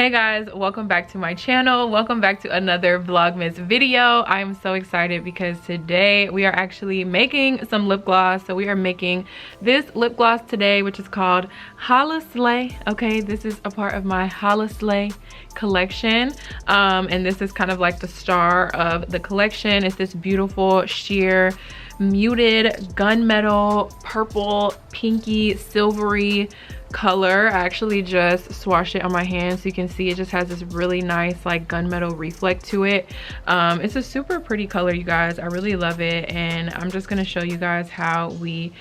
Hey guys, welcome back to my channel. Welcome back to another Vlogmas video. I am so excited because today we are actually making some lip gloss. So we are making this lip gloss today, which is called Holla Slay. Okay, this is a part of my Holla Slay collection. And this is kind of like the star of the collection. It's this beautiful sheer muted gunmetal purple pinky silvery color. I actually just swatched it on my hand so you can see it just has this really nice like gunmetal reflect to it. It's a super pretty color, you guys. I really love it, and I'm just gonna show you guys how we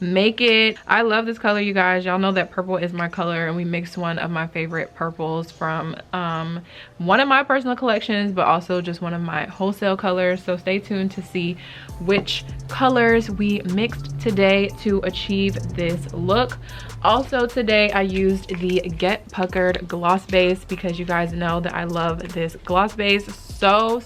make it. I love this color, you guys. Y'all know that purple is my color, and we mixed one of my favorite purples from one of my personal collections, but also just one of my wholesale colors. So stay tuned to see which colors we mixed today to achieve this look. Also today I used the Get Puckered gloss base because you guys know that I love this gloss base so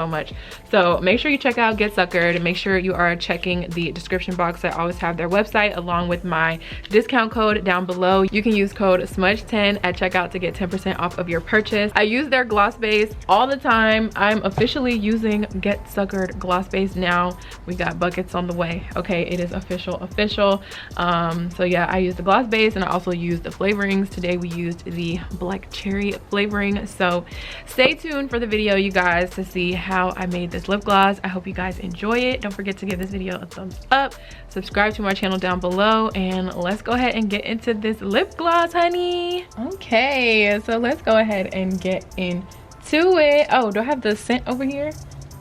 much. So make sure you check out Get Suckered, and make sure you are checking the description box. I always have their website along with my discount code down below. You can use code SMUDGE10 at checkout to get 10% off of your purchase. I use their gloss base all the time. I'm officially using Get Suckered gloss base now. We got buckets on the way. Okay, it is official. So yeah, I used the gloss base and I also used the flavorings. Today we used the black cherry flavoring. So stay tuned for the video, you guys, to see how I made this lip gloss. I hope you guys enjoy it. Don't forget to give this video a thumbs up, subscribe to my channel down below, and let's go ahead and get into this lip gloss, honey. Okay, so let's go ahead and get into it. Oh, do I have the scent over here?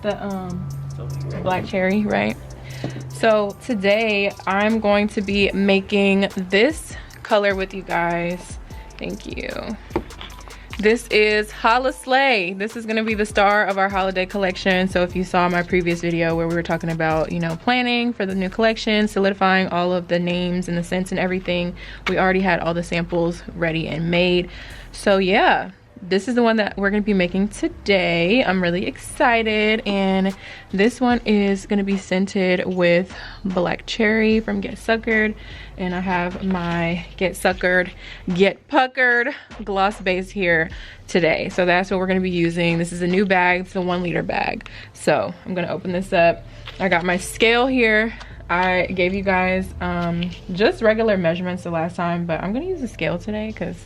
The black cherry, right? So today I'm going to be making this color with you guys. Thank you. This is Holla Slay. This is gonna be the star of our holiday collection. So if you saw my previous video where we were talking about, you know, planning for the new collection, solidifying all of the names and the scents and everything, we already had all the samples ready and made. So yeah, this is the one that we're going to be making today. I'm really excited, and this one is going to be scented with black cherry from Get Suckered, and I have my Get Suckered Get Puckered gloss base here today. So that's what we're going to be using. This is a new bag. It's a 1 liter bag. So I'm going to open this up. I got my scale here. I gave you guys just regular measurements the last time, but I'm going to use the scale today because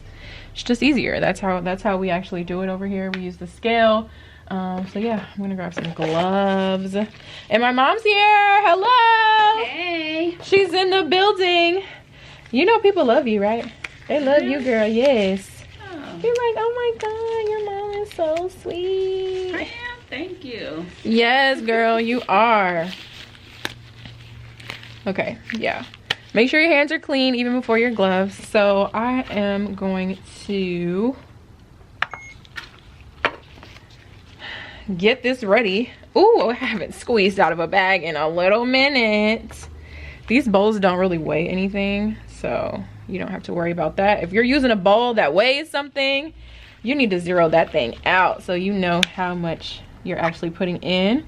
it's just easier. That's how we actually do it over here. We use the scale. So yeah, I'm gonna grab some gloves. And my mom's here. Hello. Hey. She's in the building. You know people love you, right? They love you, girl. Yes. Oh. You're like, oh my God, your mom is so sweet. I am. Thank you. Yes, girl, you are. Okay, yeah. Make sure your hands are clean even before your gloves. So I am going to get this ready. Ooh, I haven't squeezed out of a bag in a little minute. These bowls don't really weigh anything, so you don't have to worry about that. If you're using a bowl that weighs something, you need to zero that thing out so you know how much you're actually putting in.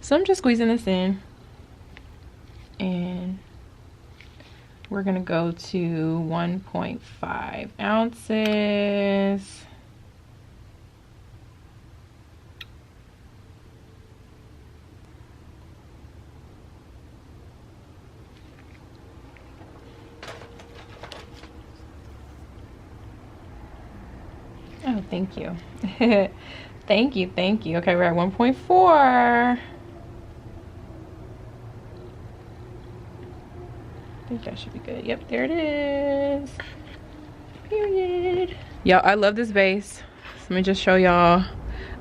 So I'm just squeezing this in, and we're gonna go to 1.5 ounces. Oh, thank you. Thank you. Okay, we're at 1.4. I think that should be good. Yep, there it is. Period. Y'all, I love this base. So let me just show y'all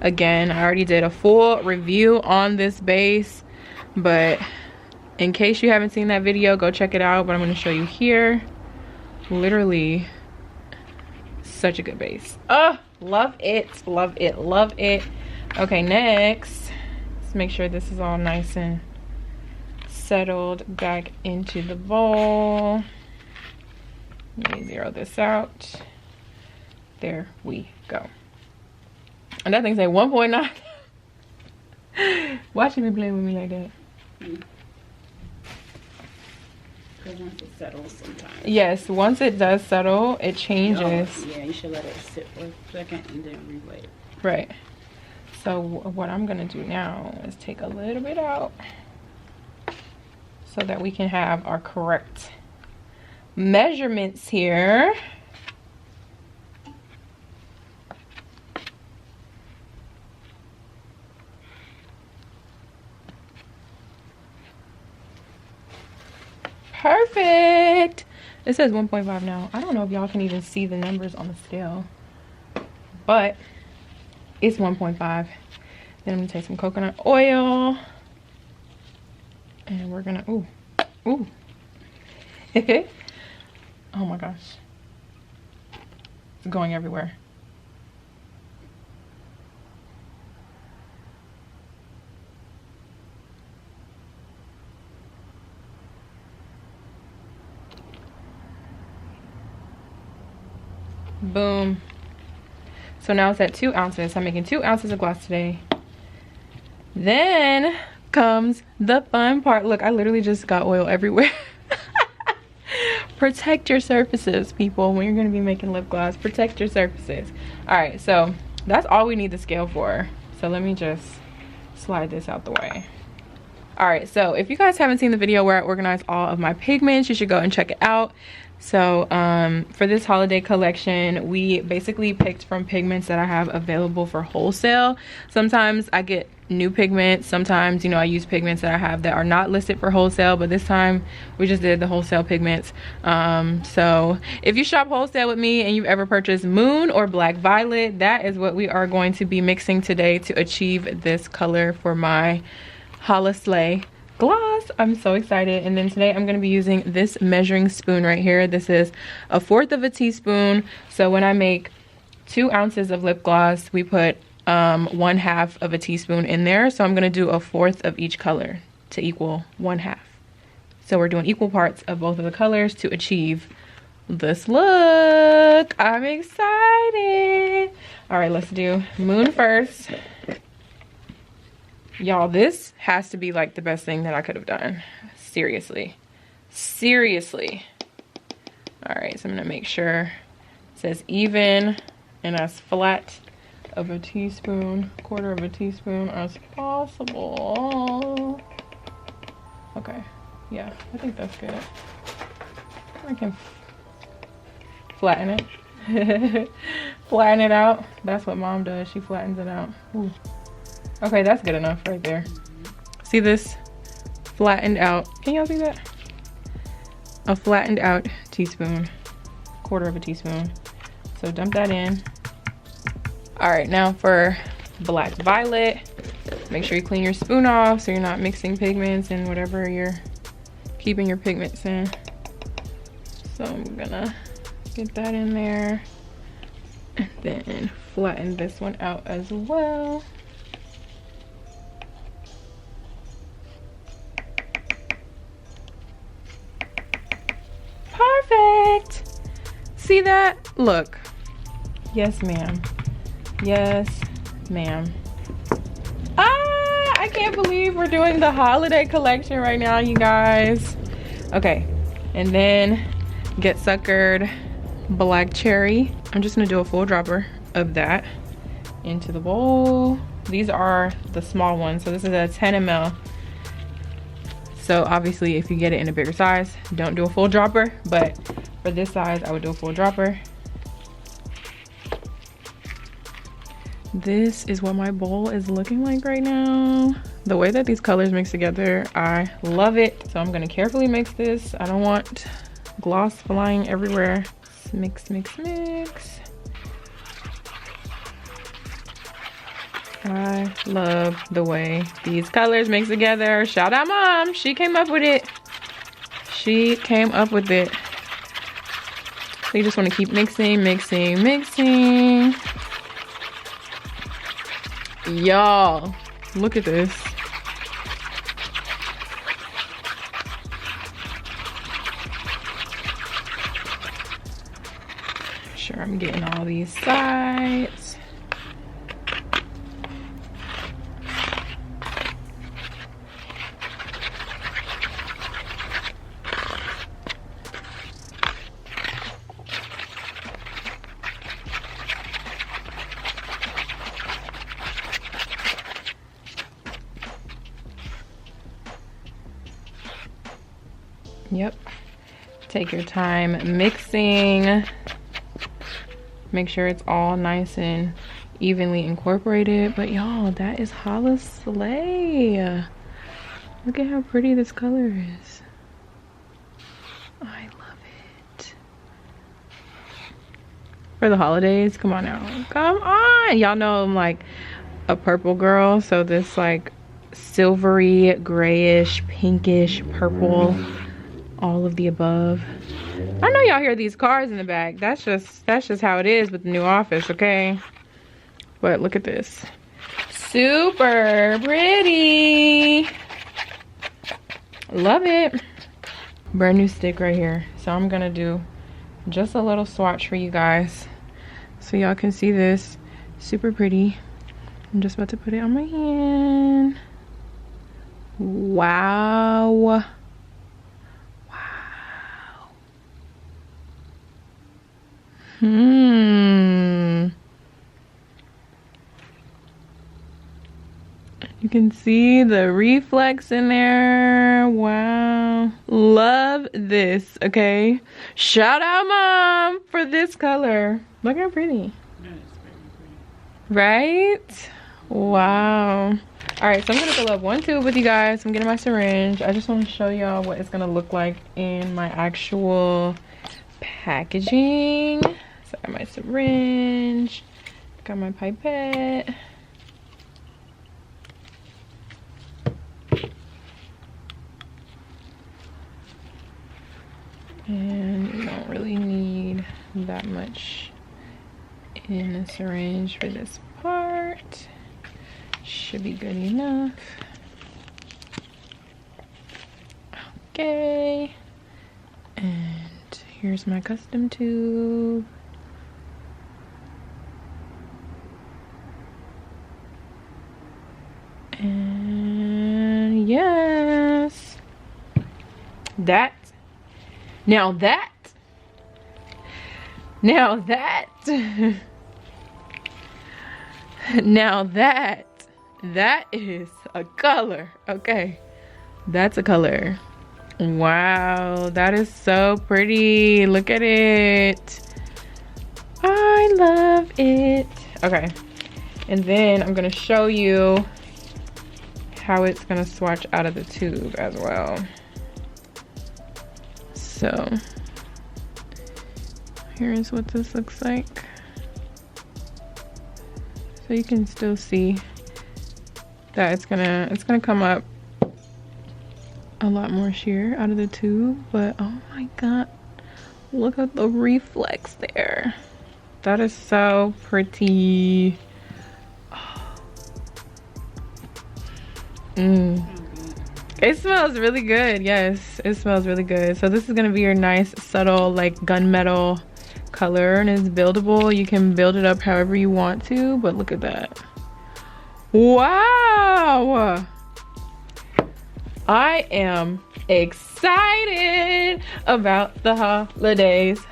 again. I already did a full review on this base, but in case you haven't seen that video, go check it out. But I'm going to show you here. Literally such a good base. Oh, love it. Okay, next, let's make sure this is all nice and settled back into the bowl. Let me zero this out. There we go. And that thing's at 1.9. Why should you be playing with me like that? Because once it settles sometimes. Yes, once it does settle, it changes. Yeah, you should let it sit for a second and then re-wet. Right. So what I'm gonna do now is take a little bit out so that we can have our correct measurements here. Perfect. It says 1.5 now. I don't know if y'all can even see the numbers on the scale, but it's 1.5. Then I'm gonna take some coconut oil and we're gonna, ooh. Oh my gosh. It's going everywhere. Boom. So now it's at 2 ounces. I'm making 2 ounces of gloss today. Then comes the fun part. Look, I literally just got oil everywhere. Protect your surfaces, people. When you're going to be making lip gloss, protect your surfaces. All right, so that's all we need the scale for. So let me just slide this out the way. All right, so if you guys haven't seen the video where I organize all of my pigments, you should go and check it out. So for this holiday collection, we basically picked from pigments that I have available for wholesale. Sometimes I get new pigments, sometimes, you know, I use pigments that I have that are not listed for wholesale, but this time we just did the wholesale pigments. So if you shop wholesale with me and you've ever purchased Moon or Black Violet, that is what we are going to be mixing today to achieve this color for my Holiday gloss. I'm so excited. And then today I'm going to be using this measuring spoon right here. This is 1/4 of a teaspoon. So when I make 2 ounces of lip gloss, we put 1/2 of a teaspoon in there. So I'm going to do 1/4 of each color to equal 1/2. So we're doing equal parts of both of the colors to achieve this look. I'm excited. All right, let's do Moon first. Y'all, this has to be like the best thing that I could have done. Seriously. All right, so I'm gonna make sure it says even and as flat of a teaspoon, 1/4 of a teaspoon as possible. Okay, yeah, I think that's good. I can flatten it. Flatten it out. That's what mom does, she flattens it out. Ooh. Okay, that's good enough right there. See this? Flattened out. Can y'all see that? A flattened out teaspoon. 1/4 of a teaspoon. So dump that in. All right, now for Black Violet. Make sure you clean your spoon off so you're not mixing pigments and whatever you're keeping your pigments in. So I'm gonna get that in there. And then flatten this one out as well. Perfect. See that? Look. Yes, ma'am. Yes, ma'am. Ah, I can't believe we're doing the holiday collection right now, you guys. Okay, and then Get Suckered Black Cherry. I'm just gonna do a full dropper of that into the bowl. These are the small ones, so this is a 10 ml. So obviously if you get it in a bigger size, don't do a full dropper, but for this size, I would do a full dropper. This is what my bowl is looking like right now. The way that these colors mix together, I love it. So I'm gonna carefully mix this. I don't want gloss flying everywhere. Mix, mix, mix. I love the way these colors mix together. Shout out mom, she came up with it. She came up with it. So you just want to keep mixing, mixing, mixing. Y'all, look at this. Sure, I'm getting all these sides. Yep. Take your time mixing. Make sure it's all nice and evenly incorporated. But y'all, that is Holla Slay. Look at how pretty this color is. I love it. For the holidays, come on now. Come on. Y'all know I'm like a purple girl, so this like silvery, grayish, pinkish, purple, all of the above. I know y'all hear these cars in the back. That's just how it is with the new office, okay? But look at this. Super pretty. Love it. Brand new stick right here. So I'm gonna do just a little swatch for you guys so y'all can see this. Super pretty. I'm just about to put it on my hand. Wow. Wow. You can see the reflex in there. Wow. Love this, okay? Shout out, Mom, for this color. Look how pretty. That is very pretty. Right? Wow. All right, so I'm gonna fill up one tube with you guys. I'm getting my syringe. I just want to show y'all what it's gonna look like in my actual packaging. So I got my syringe, got my pipette. And you don't really need that much in a syringe for this part. Should be good enough. Okay. And here's my custom tube. And yes. Now that is a color. Okay, that's a color. Wow, that is so pretty. Look at it. I love it. Okay, and then I'm gonna show you how it's gonna swatch out of the tube as well. So here's what this looks like. So you can still see that it's gonna come up a lot more sheer out of the tube, but oh my god, look at the reflex there. That is so pretty. It smells really good. Yes, it smells really good. So this is gonna be your nice subtle like gunmetal color, and it's buildable. You can build it up however you want to, but look at that. Wow, I am excited about the holidays,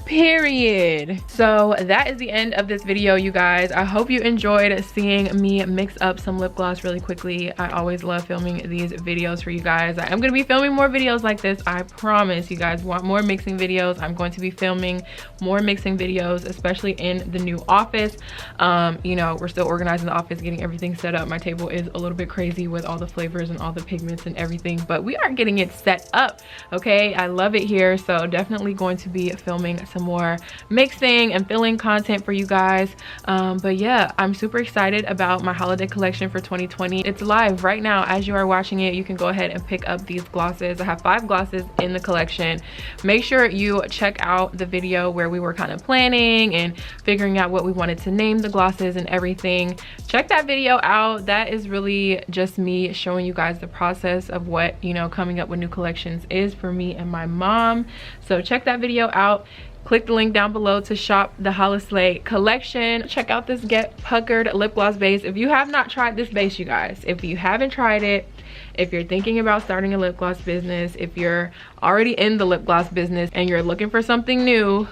period. So that is the end of this video, you guys. I hope you enjoyed seeing me mix up some lip gloss really quickly. I always love filming these videos for you guys. I am going to be filming more videos like this. I promise. You guys want more mixing videos. I'm going to be filming more mixing videos, especially in the new office. You know, we're still organizing the office, getting everything set up. My table is a little bit crazy with all the flavors and all the pigments and everything, but we are getting it set up. Okay, I love it here. So definitely going to be filming some more mixing and filling content for you guys. But yeah, I'm super excited about my holiday collection for 2020. It's live right now as you are watching it. You can go ahead and pick up these glosses. I have 5 glosses in the collection. Make sure you check out the video where we were kind of planning and figuring out what we wanted to name the glosses and everything. Check that video out. That is really just me showing you guys the process of what, you know, coming up with new collections is for me and my mom. So check that video out. Click the link down below to shop the Holla Slay collection. Check out this Get Puckered lip gloss base. If you have not tried this base, you guys, if you haven't tried it, if you're thinking about starting a lip gloss business, if you're already in the lip gloss business and you're looking for something new,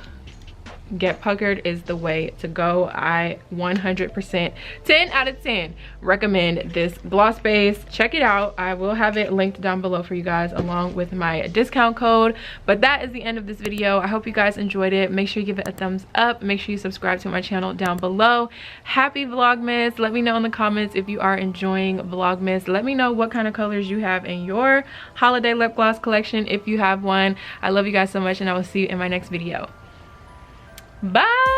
Get puckered is the way to go. I 100%, 10 out of 10 recommend this gloss base. Check it out. I will have it linked down below for you guys along with my discount code. But that is the end of this video. I hope you guys enjoyed it. Make sure you give it a thumbs up. Make sure you subscribe to my channel down below. Happy Vlogmas. Let me know in the comments if you are enjoying Vlogmas. Let me know what kind of colors you have in your holiday lip gloss collection if you have one. I love you guys so much, and I will see you in my next video. Bye.